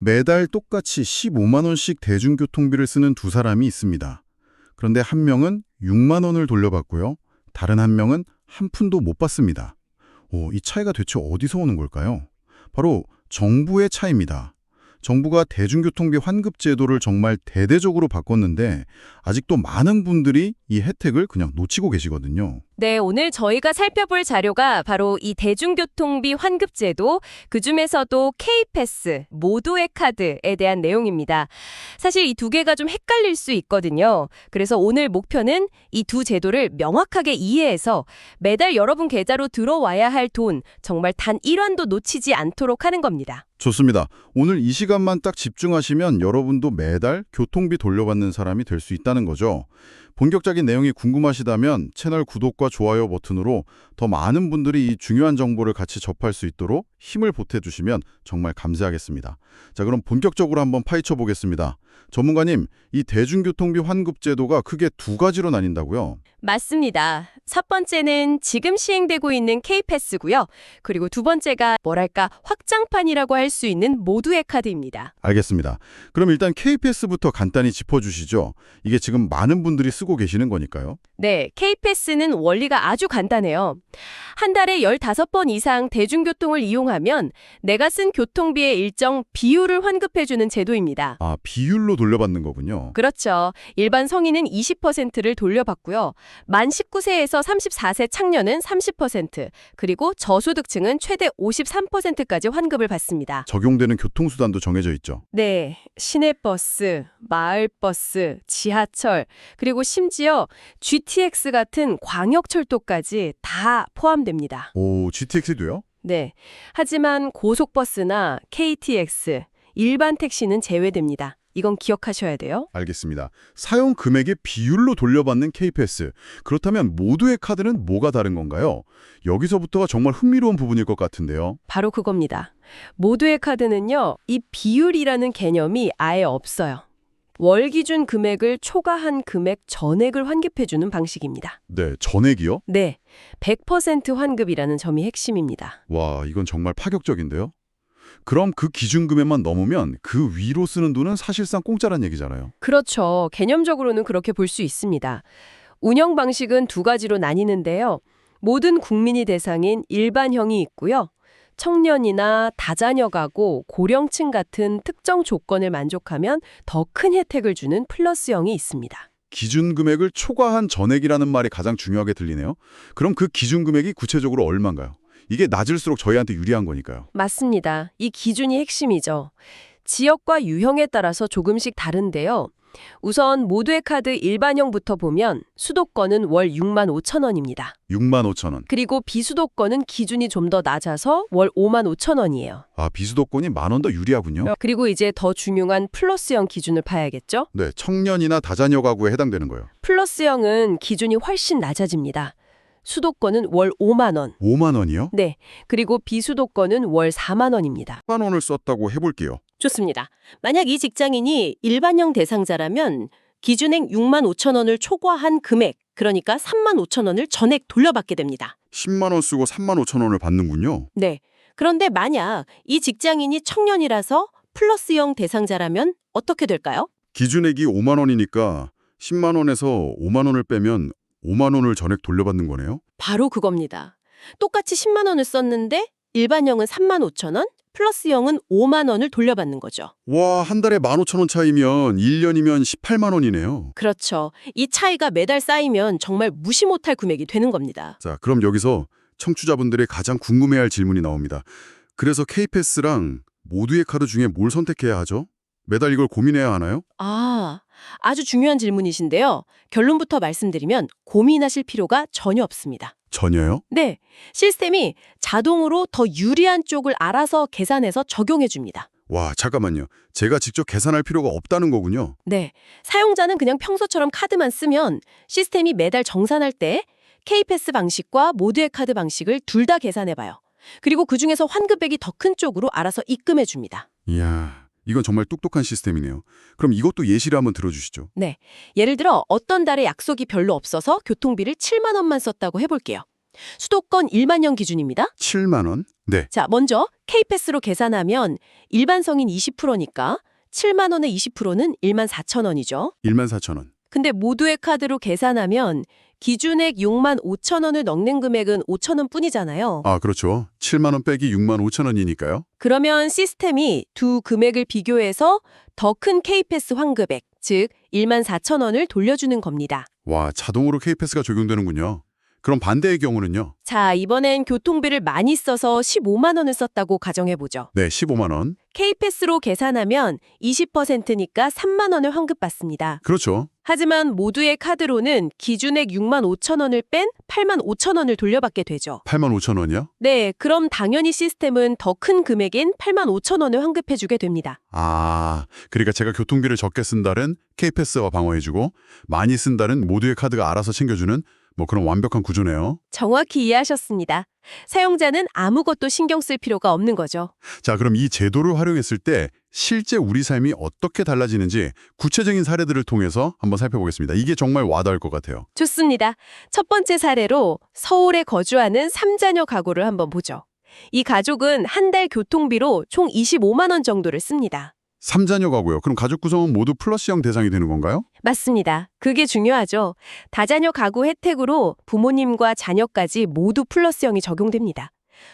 매달 똑같이 15만 원씩 대중교통비를 쓰는 두 사람이 있습니다. 그런데 한 명은 6만 원을 돌려받고요. 다른 한 명은 한 푼도 못 받습니다. 이 차이가 대체 어디서 오는 걸까요? 바로 정부의 차이입니다. 정부가 대중교통비 환급 제도를 정말 대대적으로 바꿨는데 아직도 많은 분들이 이 혜택을 그냥 놓치고 계시거든요. 네, 오늘 저희가 살펴볼 자료가 바로 이 대중교통비 환급제도, 그중에서도 K패스, 모두의 카드에 대한 내용입니다. 사실 이 두 개가 좀 헷갈릴 수 있거든요. 그래서 오늘 목표는 이 두 제도를 명확하게 이해해서 매달 여러분 계좌로 들어와야 할 돈, 정말 단 1원도 놓치지 않도록 하는 겁니다. 좋습니다. 오늘 이 시간만 딱 집중하시면 여러분도 매달 교통비 돌려받는 사람이 될 수 있다는 거죠. 본격적인 내용이 궁금하시다면 채널 구독과 좋아요 버튼으로 더 많은 분들이 이 중요한 정보를 같이 접할 수 있도록 힘을 보태주시면 정말 감사하겠습니다. 자, 그럼 본격적으로 한번 파헤쳐 보겠습니다. 전문가님, 이 대중교통비 환급 제도가 크게 두 가지로 나뉜다고요? 맞습니다. 첫 번째는 지금 시행되고 있는 K패스고요. 그리고 두 번째가 뭐랄까 확장판이라고 할 수 있는 모두의 카드입니다. 알겠습니다. 그럼 일단 K패스부터 간단히 짚어주시죠. 이게 지금 많은 분들이 쓰고 계시는 거니까요. 네, K패스는 원리가 아주 간단해요. 한 달에 15번 이상 대중교통을 이용하면 내가 쓴 교통비의 일정 비율을 환급해주는 제도입니다. 아, 비율로 돌려받는 거군요. 그렇죠. 일반 성인은 20%를 돌려받고요. 만 19세에서 34세 청년은 30%, 그리고 저소득층은 최대 53%까지 환급을 받습니다. 적용되는 교통수단도 정해져 있죠. 네, 시내버스, 마을버스, 지하철, 그리고 심지어 GTX 같은 광역철도까지 다 포함됩니다. 오, GTX도요? 네, 하지만 고속버스나 KTX, 일반 택시는 제외됩니다. 이건 기억하셔야 돼요. 알겠습니다. 사용 금액의 비율로 돌려받는 K패스. 그렇다면 모두의 카드는 뭐가 다른 건가요? 여기서부터가 정말 흥미로운 부분일 것 같은데요. 바로 그겁니다. 모두의 카드는요, 이 비율이라는 개념이 아예 없어요. 월 기준 금액을 초과한 금액 전액을 환급해주는 방식입니다. 네, 전액이요? 네, 100% 환급이라는 점이 핵심입니다. 와, 이건 정말 파격적인데요. 그럼 그 기준금액만 넘으면 그 위로 쓰는 돈은 사실상 공짜란 얘기잖아요. 그렇죠. 개념적으로는 그렇게 볼 수 있습니다. 운영 방식은 두 가지로 나뉘는데요. 모든 국민이 대상인 일반형이 있고요. 청년이나 다자녀 가구, 고령층 같은 특정 조건을 만족하면 더 큰 혜택을 주는 플러스형이 있습니다. 기준금액을 초과한 전액이라는 말이 가장 중요하게 들리네요. 그럼 그 기준금액이 구체적으로 얼마인가요? 이게 낮을수록 저희한테 유리한 거니까요. 맞습니다. 이 기준이 핵심이죠. 지역과 유형에 따라서 조금씩 다른데요. 우선 모두의 카드 일반형부터 보면 수도권은 월 6만 5천 원입니다. 6만 5천 원. 그리고 비수도권은 기준이 좀 더 낮아서 월 5만 5천 원이에요. 아, 비수도권이 10,000원 더 유리하군요. 그리고 이제 더 중요한 플러스형 기준을 봐야겠죠? 네, 청년이나 다자녀 가구에 해당되는 거예요. 플러스형은 기준이 훨씬 낮아집니다. 수도권은 월 5만 원. 5만 원이요? 네. 그리고 비수도권은 월 4만 원입니다. 5만 원을 썼다고 해볼게요. 좋습니다. 만약 이 직장인이 일반형 대상자라면 기준액 6만 5천 원을 초과한 금액, 그러니까 3만 5천 원을 전액 돌려받게 됩니다. 10만 원 쓰고 3만 5천 원을 받는군요. 네. 그런데 만약 이 직장인이 청년이라서 플러스형 대상자라면 어떻게 될까요? 기준액이 5만 원이니까 10만 원에서 5만 원을 빼면 5만 원을 전액 돌려받는 거네요. 바로 그겁니다. 똑같이 10만 원을 썼는데 일반형은 3만 5천 원, 플러스형은 5만 원을 돌려받는 거죠. 와, 한 달에 15,000원 차이면 1년이면 18만 원이네요. 그렇죠. 이 차이가 매달 쌓이면 정말 무시 못할 금액이 되는 겁니다. 자, 그럼 여기서 청취자분들이 가장 궁금해할 질문이 나옵니다. 그래서 K패스랑 모두의 카드 중에 뭘 선택해야 하죠? 매달 이걸 고민해야 하나요? 아주 중요한 질문이신데요. 결론부터 말씀드리면 고민하실 필요가 전혀 없습니다. 전혀요? 네, 시스템이 자동으로 더 유리한 쪽을 알아서 계산해서 적용해 줍니다. 와, 잠깐만요. 제가 직접 계산할 필요가 없다는 거군요. 네, 사용자는 그냥 평소처럼 카드만 쓰면 시스템이 매달 정산할 때 K패스 방식과 모두의 카드 방식을 둘 다 계산해봐요. 그리고 그중에서 환급액이 더 큰 쪽으로 알아서 입금해 줍니다. 이야, 이건 정말 똑똑한 시스템이네요. 그럼 이것도 예시를 한번 들어주시죠. 네, 예를 들어 어떤 달에 약속이 별로 없어서 교통비를 7만 원만 썼다고 해볼게요. 수도권 일반형 기준입니다. 7만 원? 네. 자, 먼저 K패스로 계산하면 일반성인 20%니까 7만 원의 20%는 14,000원이죠. 14,000원. 근데 모두의 카드로 계산하면 기준액 6만 5천 원을 넣는 금액은 5천 원 뿐이잖아요. 아, 그렇죠. 7만 원 빼기 6만 5천 원이니까요. 그러면 시스템이 두 금액을 비교해서 더 큰 K패스 환급액, 즉 14,000원을 돌려주는 겁니다. 와, 자동으로 K패스가 적용되는군요. 그럼 반대의 경우는요? 자, 이번엔 교통비를 많이 써서 15만 원을 썼다고 가정해보죠. 네, 15만 원. K패스로 계산하면 20%니까 3만 원을 환급받습니다. 그렇죠. 하지만 모두의 카드로는 기준액 6만 5천 원을 뺀 8만 5천 원을 돌려받게 되죠. 8만 5천 원이요? 네, 그럼 당연히 시스템은 더 큰 금액인 8만 5천 원을 환급해주게 됩니다. 아, 그러니까 제가 교통비를 적게 쓴 달은 K패스가 방어해주고 많이 쓴 달은 모두의 카드가 알아서 챙겨주는 뭐 그런 완벽한 구조네요. 정확히 이해하셨습니다. 사용자는 아무것도 신경 쓸 필요가 없는 거죠. 자, 그럼 이 제도를 활용했을 때 실제 우리 삶이 어떻게 달라지는지 구체적인 사례들을 통해서 한번 살펴보겠습니다. 이게 정말 와닿을 것 같아요. 좋습니다. 첫 번째 사례로 서울에 거주하는 3자녀 가구를 한번 보죠. 이 가족은 한 달 교통비로 총 25만 원 정도를 씁니다. 3자녀 가구요. 그럼 가족 구성은 모두 플러스형 대상이 되는 건가요? 맞습니다. 그게 중요하죠. 다자녀 가구 혜택으로 부모님과 자녀까지 모두 플러스형이 적용됩니다.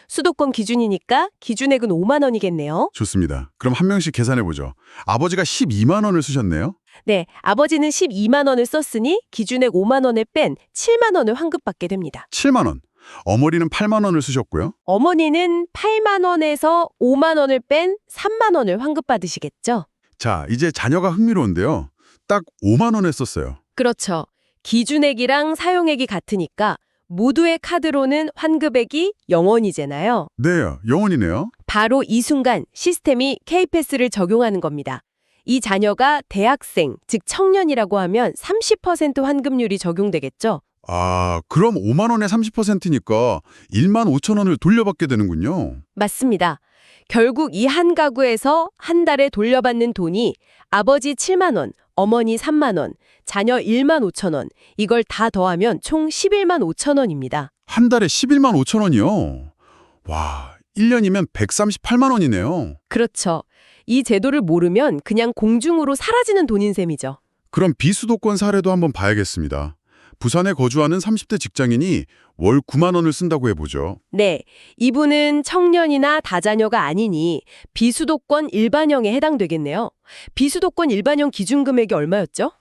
수도권 기준이니까 기준액은 5만 원이겠네요. 좋습니다. 그럼 한 명씩 계산해보죠. 아버지가 12만 원을 쓰셨네요? 네, 아버지는 12만 원을 썼으니 기준액 5만 원을 뺀 7만 원을 환급받게 됩니다. 7만 원. 어머니는 8만 원을 쓰셨고요. 어머니는 8만 원에서 5만 원을 뺀 3만 원을 환급받으시겠죠? 자, 이제 자녀가 흥미로운데요. 딱 5만 원을 썼어요. 그렇죠. 기준액이랑 사용액이 같으니까 모두의 카드로는 환급액이 0원이잖아요. 네, 영원이네요. 바로 이 순간 시스템이 K패스를 적용하는 겁니다. 이 자녀가 대학생, 즉 청년이라고 하면 30% 환급률이 적용되겠죠? 아, 그럼 5만 원의 30%니까 1만 5천 원을 돌려받게 되는군요. 맞습니다. 결국 이 한 가구에서 한 달에 돌려받는 돈이 아버지 7만 원, 어머니 3만 원, 자녀 1만 5천 원, 이걸 다 더하면 총 11만 5천 원입니다. 한 달에 11만 5천 원이요. 와, 1년이면 138만 원이네요. 그렇죠. 이 제도를 모르면 그냥 공중으로 사라지는 돈인 셈이죠. 그럼 비수도권 사례도 한번 봐야겠습니다. 부산에 거주하는 30대 직장인이 월 9만 원을 쓴다고 해보죠. 네, 이분은 청년이나 다자녀가 아니니 비수도권 일반형에 해당되겠네요. 비수도권 일반형 기준 금액이 얼마였죠?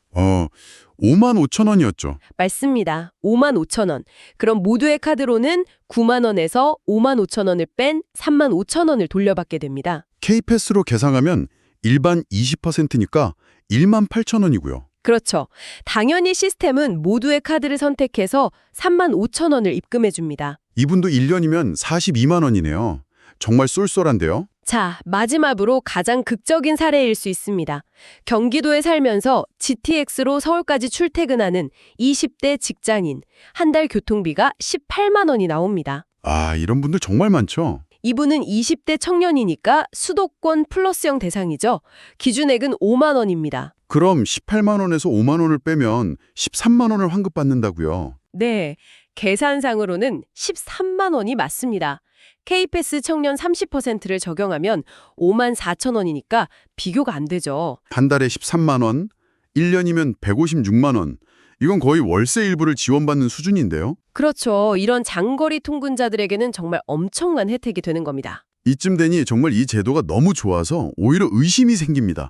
5만 5천 원이었죠. 맞습니다. 5만 5천 원. 그럼 모두의 카드로는 9만 원에서 5만 5천 원을 뺀 3만 5천 원을 돌려받게 됩니다. K패스로 계상하면 일반 20%니까 1만 8천 원이고요. 그렇죠. 당연히 시스템은 모두의 카드를 선택해서 3만 5천 원을 입금해 줍니다. 이분도 1년이면 42만 원이네요. 정말 쏠쏠한데요? 자, 마지막으로 가장 극적인 사례일 수 있습니다. 경기도에 살면서 GTX로 서울까지 출퇴근하는 20대 직장인. 한 달 교통비가 18만 원이 나옵니다. 아, 이런 분들 정말 많죠? 이분은 20대 청년이니까 수도권 플러스형 대상이죠. 기준액은 5만 원입니다. 그럼 18만 원에서 5만 원을 빼면 13만 원을 환급받는다고요. 네, 계산상으로는 13만 원이 맞습니다. K패스 청년 30%를 적용하면 5만 4천 원이니까 비교가 안 되죠. 한 달에 13만 원, 1년이면 156만 원. 이건 거의 월세 일부를 지원받는 수준인데요. 그렇죠. 이런 장거리 통근자들에게는 정말 엄청난 혜택이 되는 겁니다. 이쯤 되니 정말 이 제도가 너무 좋아서 오히려 의심이 생깁니다.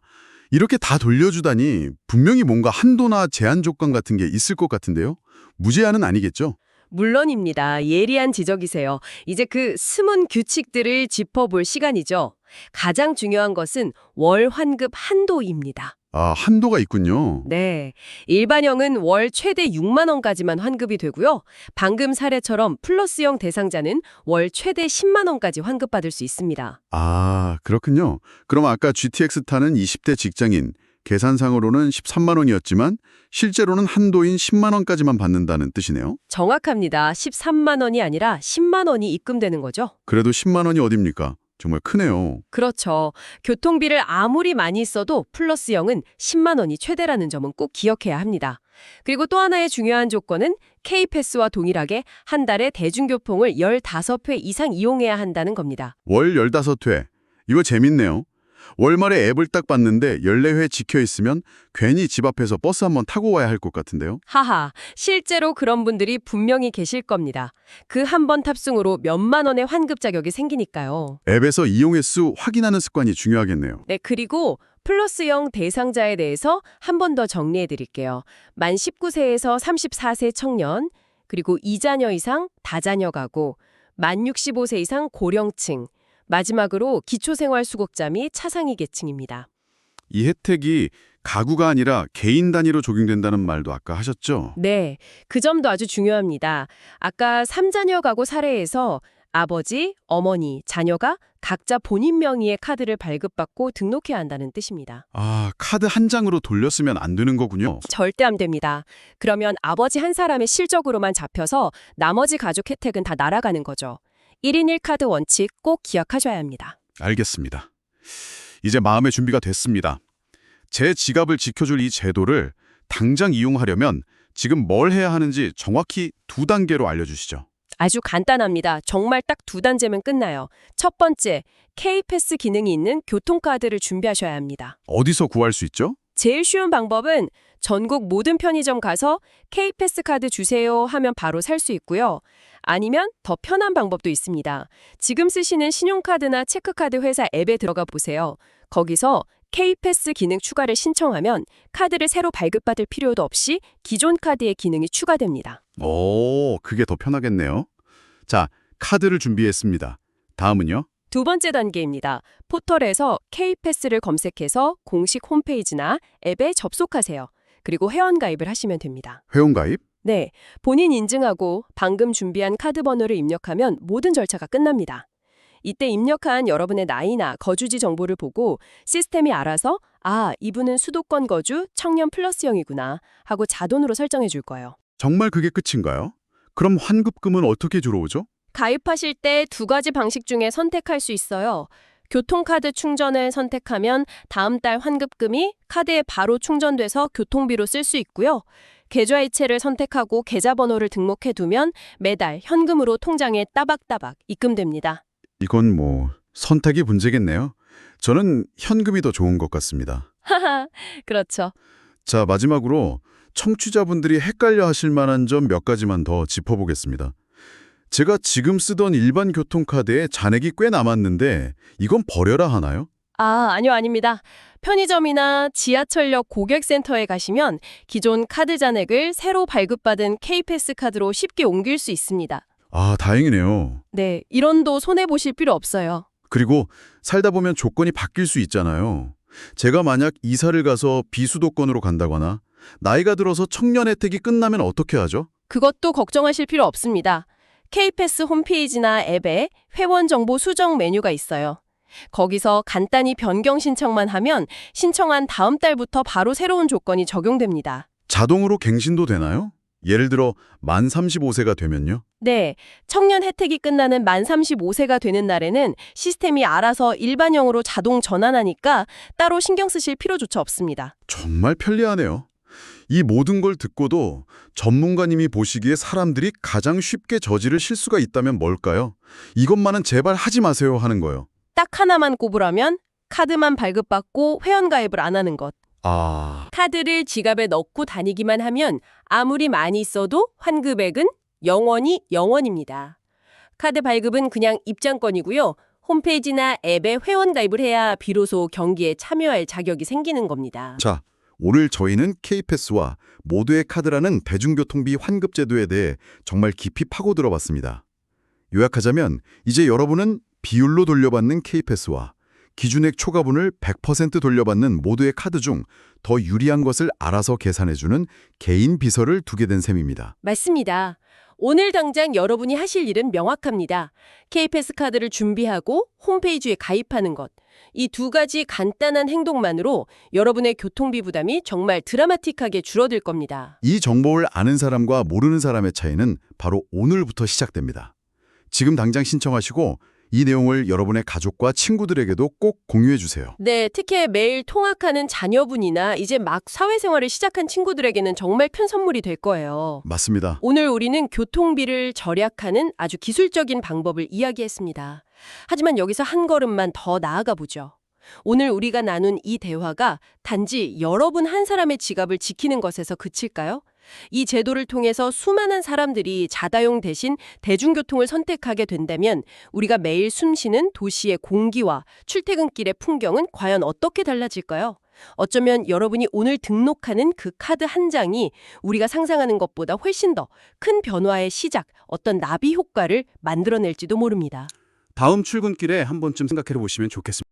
이렇게 다 돌려주다니 분명히 뭔가 한도나 제한 조건 같은 게 있을 것 같은데요. 무제한은 아니겠죠? 물론입니다. 예리한 지적이세요. 이제 그 숨은 규칙들을 짚어볼 시간이죠. 가장 중요한 것은 월 환급 한도입니다. 아, 한도가 있군요. 네. 일반형은 월 최대 6만 원까지만 환급이 되고요. 방금 사례처럼 플러스형 대상자는 월 최대 10만 원까지 환급받을 수 있습니다. 아, 그렇군요. 그럼 아까 GTX 타는 20대 직장인, 계산상으로는 13만 원이었지만 실제로는 한도인 10만 원까지만 받는다는 뜻이네요. 정확합니다. 13만 원이 아니라 10만 원이 입금되는 거죠. 그래도 10만 원이 어딥니까? 정말 크네요. 그렇죠. 교통비를 아무리 많이 써도 플러스형은 10만 원이 최대라는 점은 꼭 기억해야 합니다. 그리고 또 하나의 중요한 조건은 K패스와 동일하게 한 달에 대중교통을 15회 이상 이용해야 한다는 겁니다. 월 15회. 이거 재밌네요. 월말에 앱을 딱 봤는데 14회 지켜 있으면 괜히 집 앞에서 버스 한번 타고 와야 할 것 같은데요. 하하, 실제로 그런 분들이 분명히 계실 겁니다. 그 한 번 탑승으로 몇만 원의 환급 자격이 생기니까요. 앱에서 이용 횟수 확인하는 습관이 중요하겠네요. 네, 그리고 플러스형 대상자에 대해서 한 번 더 정리해 드릴게요. 만 19세에서 34세 청년, 그리고 2자녀 이상 다자녀 가구, 만 65세 이상 고령층, 마지막으로 기초생활수급자 및 차상위 계층입니다. 이 혜택이 가구가 아니라 개인 단위로 적용된다는 말도 아까 하셨죠? 네, 그 점도 아주 중요합니다. 아까 3자녀 가구 사례에서 아버지, 어머니, 자녀가 각자 본인 명의의 카드를 발급받고 등록해야 한다는 뜻입니다. 아, 카드 한 장으로 돌렸으면 안 되는 거군요. 절대 안 됩니다. 그러면 아버지 한 사람의 실적으로만 잡혀서 나머지 가족 혜택은 다 날아가는 거죠. 1인 1카드 원칙 꼭 기억하셔야 합니다. 알겠습니다. 이제 마음의 준비가 됐습니다. 제 지갑을 지켜줄 이 제도를 당장 이용하려면 지금 뭘 해야 하는지 정확히 2단계로 알려주시죠. 아주 간단합니다. 정말 딱 2단계면 끝나요. 첫 번째, K패스 기능이 있는 교통카드를 준비하셔야 합니다. 어디서 구할 수 있죠? 제일 쉬운 방법은 전국 모든 편의점 가서 K패스 카드 주세요 하면 바로 살 수 있고요. 아니면 더 편한 방법도 있습니다. 지금 쓰시는 신용카드나 체크카드 회사 앱에 들어가 보세요. 거기서 K패스 기능 추가를 신청하면 카드를 새로 발급받을 필요도 없이 기존 카드의 기능이 추가됩니다. 오, 그게 더 편하겠네요. 자, 카드를 준비했습니다. 다음은요? 2번째 단계입니다. 포털에서 K패스를 검색해서 공식 홈페이지나 앱에 접속하세요. 그리고 회원가입을 하시면 됩니다. 회원가입? 네, 본인 인증하고 방금 준비한 카드 번호를 입력하면 모든 절차가 끝납니다. 이때 입력한 여러분의 나이나 거주지 정보를 보고 시스템이 알아서 이분은 수도권 거주 청년 플러스형이구나 하고 자동으로 설정해 줄 거예요. 정말 그게 끝인가요? 그럼 환급금은 어떻게 들어오죠? 가입하실 때 2가지 방식 중에 선택할 수 있어요. 교통카드 충전을 선택하면 다음 달 환급금이 카드에 바로 충전돼서 교통비로 쓸 수 있고요. 계좌이체를 선택하고 계좌번호를 등록해두면 매달 현금으로 통장에 따박따박 입금됩니다. 이건 선택이 문제겠네요. 저는 현금이 더 좋은 것 같습니다. 하하, 그렇죠. 자, 마지막으로 청취자분들이 헷갈려 하실 만한 점 몇 가지만 더 짚어보겠습니다. 제가 지금 쓰던 일반 교통카드에 잔액이 꽤 남았는데 이건 버려라 하나요? 아니요, 아닙니다. 편의점이나 지하철역 고객센터에 가시면 기존 카드 잔액을 새로 발급받은 K패스 카드로 쉽게 옮길 수 있습니다. 아, 다행이네요. 네, 이론도 손해보실 필요 없어요. 그리고 살다 보면 조건이 바뀔 수 있잖아요. 제가 만약 이사를 가서 비수도권으로 간다거나 나이가 들어서 청년 혜택이 끝나면 어떻게 하죠? 그것도 걱정하실 필요 없습니다. K패스 홈페이지나 앱에 회원 정보 수정 메뉴가 있어요. 거기서 간단히 변경 신청만 하면 신청한 다음 달부터 바로 새로운 조건이 적용됩니다. 자동으로 갱신도 되나요? 예를 들어 만 35세가 되면요? 네, 청년 혜택이 끝나는 만 35세가 되는 날에는 시스템이 알아서 일반형으로 자동 전환하니까 따로 신경 쓰실 필요조차 없습니다. 정말 편리하네요. 이 모든 걸 듣고도 전문가님이 보시기에 사람들이 가장 쉽게 저지를 실수가 있다면 뭘까요? 이것만은 제발 하지 마세요 하는 거예요. 딱 하나만 꼽으라면 카드만 발급받고 회원가입을 안 하는 것. 카드를 지갑에 넣고 다니기만 하면 아무리 많이 써도 환급액은 영원히 영원입니다. 카드 발급은 그냥 입장권이고요. 홈페이지나 앱에 회원가입을 해야 비로소 경기에 참여할 자격이 생기는 겁니다. 자, 오늘 저희는 K패스와 모두의 카드라는 대중교통비 환급제도에 대해 정말 깊이 파고 들어봤습니다. 요약하자면 이제 여러분은 비율로 돌려받는 K패스와 기준액 초과분을 100% 돌려받는 모두의 카드 중 더 유리한 것을 알아서 계산해주는 개인 비서를 두게 된 셈입니다. 맞습니다. 오늘 당장 여러분이 하실 일은 명확합니다. K패스 카드를 준비하고 홈페이지에 가입하는 것. 이 2가지 간단한 행동만으로 여러분의 교통비 부담이 정말 드라마틱하게 줄어들 겁니다. 이 정보를 아는 사람과 모르는 사람의 차이는 바로 오늘부터 시작됩니다. 지금 당장 신청하시고 이 내용을 여러분의 가족과 친구들에게도 꼭 공유해 주세요. 네, 특히 매일 통학하는 자녀분이나 이제 막 사회생활을 시작한 친구들에게는 정말 큰 선물이 될 거예요. 맞습니다. 오늘 우리는 교통비를 절약하는 아주 기술적인 방법을 이야기했습니다. 하지만 여기서 한 걸음만 더 나아가 보죠. 오늘 우리가 나눈 이 대화가 단지 여러분 한 사람의 지갑을 지키는 것에서 그칠까요? 이 제도를 통해서 수많은 사람들이 자가용 대신 대중교통을 선택하게 된다면 우리가 매일 숨쉬는 도시의 공기와 출퇴근길의 풍경은 과연 어떻게 달라질까요? 어쩌면 여러분이 오늘 등록하는 그 카드 한 장이 우리가 상상하는 것보다 훨씬 더 큰 변화의 시작, 어떤 나비 효과를 만들어낼지도 모릅니다. 다음 출근길에 한 번쯤 생각해 보시면 좋겠습니다.